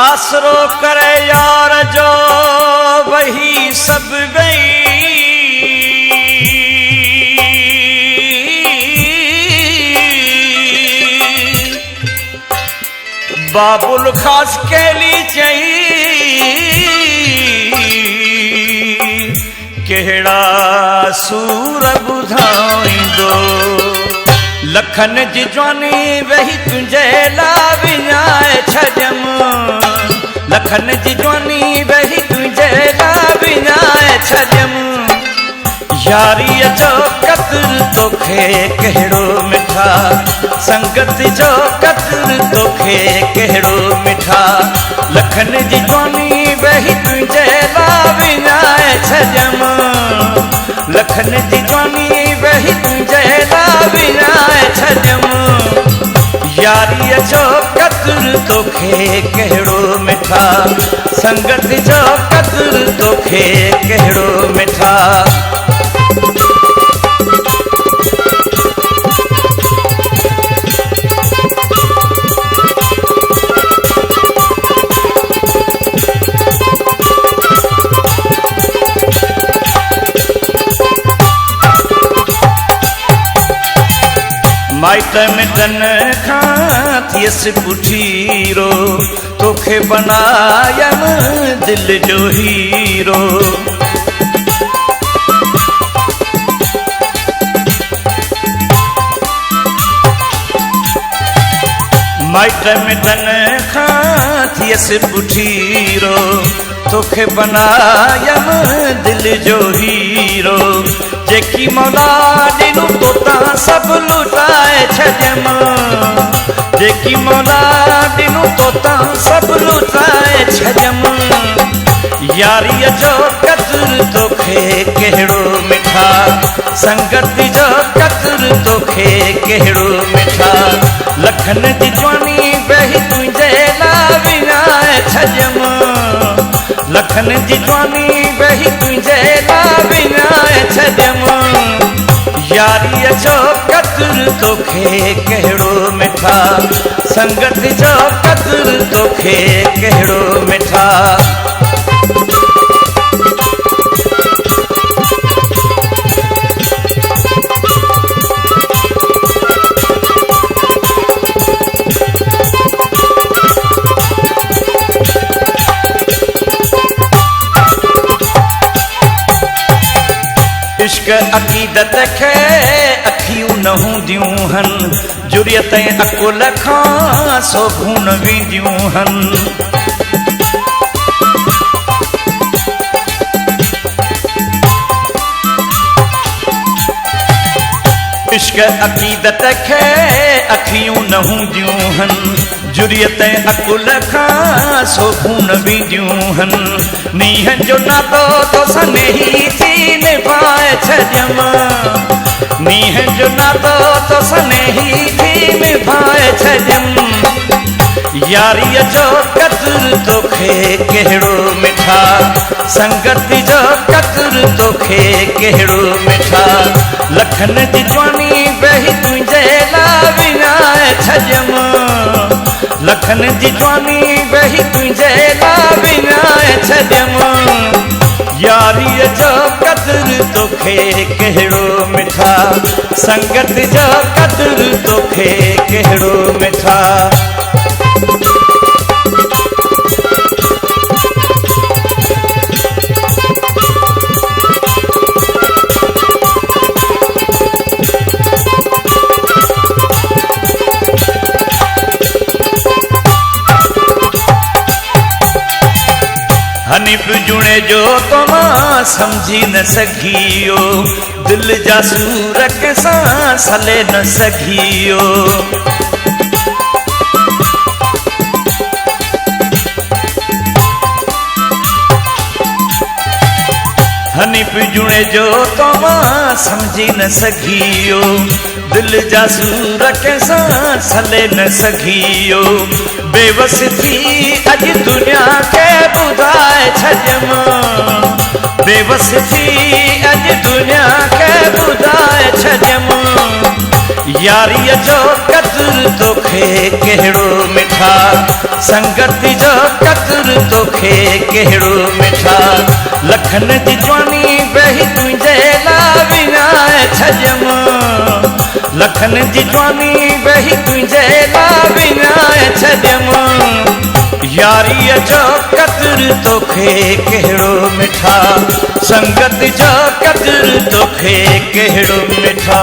आसरो करे यार जो वही सब गई। बाबुल खास के लिए चाहिए केड़ा सूर बुधाईंदो। लखन जी जवानी वही तुंहिंजे लाइ विञाए छॾियम। लखन जी जवानी वही तुंहिंजे लाइ विञाए छॾियम। यारीअ जो क़द्र तोखे कहिड़ो मिठा, संगत जो क़द्र तोखे कहिड़ो मिठा। लखन जी जवानी वही तुंहिंजे लाइ विञाए छॾियम। लखन जी जवानी वही तुंहिंजे लाइ विञाए छॾियम। यारीअ जो क़द्र तोखे कहिड़ो मिठा, संगत जो क़द्र तोखे कहिड़ो मिठा। माइट मिटन खां थियसि पुठीरो, तोखे बनायम दिल जो हीरो। माइट मिटन खां थियसि पुठीरो, तोखे बनायम दिल जो हीरो। जेकी मौला ॾिनो तोता सभु लुटाए छॾियम। जेकी मौला ॾिनो तोता सभु लुटाए छॾियम। यारीअ जो क़द्र तोखे कहिड़ो मिठा, संगत जो क़द्र तोखे कहिड़ो मिठा। लखन जी जवानी वही तुंहिंजे लाइ विञाए छॾियम। लखन जी जवानी वही तुंहिंजे लाइ विञाए छॾियम। यारीअ जो क़द्र तोखे कहिड़ो मिठा, संगत जो क़द्र तोखे कहिड़ो मिठा। इश्क अक़ीदत खे अखियूं न हूंदियूं हन, जुरियत ऐं अकुल खां सोभूं न वेंदियूं हन। इश्क अक़ीदत खे अखियूं न हूंदियूं हन, जुरियत ऐं अकुल खां सोभूं न वेंदियूं हन। नीहं जो नातो तोसां नेही थी निभाए छॾियम। नीहं जो नातो तोसां नेही थी निभाए छॾियम। यारीअ जो क़द्र तोखे कहिड़ो मिठा, संगत जो क़द्र तोखे कहिड़ो मिठा। लखन जी जवानी वही तुंहिंजे लाइ विञाए छॾियम। लखन जी जवानी वही तुंहिंजे लाइ विञाए छॾियम। यारीअ जो क़द्र तोखे कहिड़ो मिठा, संगत जो क़द्र तोखे कहिड़ो मिठा। हनीफ जुणे जो तो मां समझी न सघियो, दिल जा सूर कंहिंसां सले न सघियो। हनीफ जुणे जो तो मां समझी न सघियो, दिल जा सूर कंहिंसां सले न सघियो। बेवस थी अॼु दुनिया खे ॿुधाए छॾियम। बेवस थी अॼु दुनिया खे ॿुधाए छॾियम। यारीअ जो क़द्र तोखे कहिड़ो मिठा, संगत जो क़द्र तोखे कहिड़ो मिठा। लखनि जी जवानी वेही तुंहिंजे लाइ विञाए छॾियमि, लखनि जी जवानी वेही तुंहिंजे लाइ विञाए छॾियमि। यारीअ जो क़द्र तोखे कहिड़ो मिठा, संगत जो क़द्र तोखे कहिड़ो मिठा।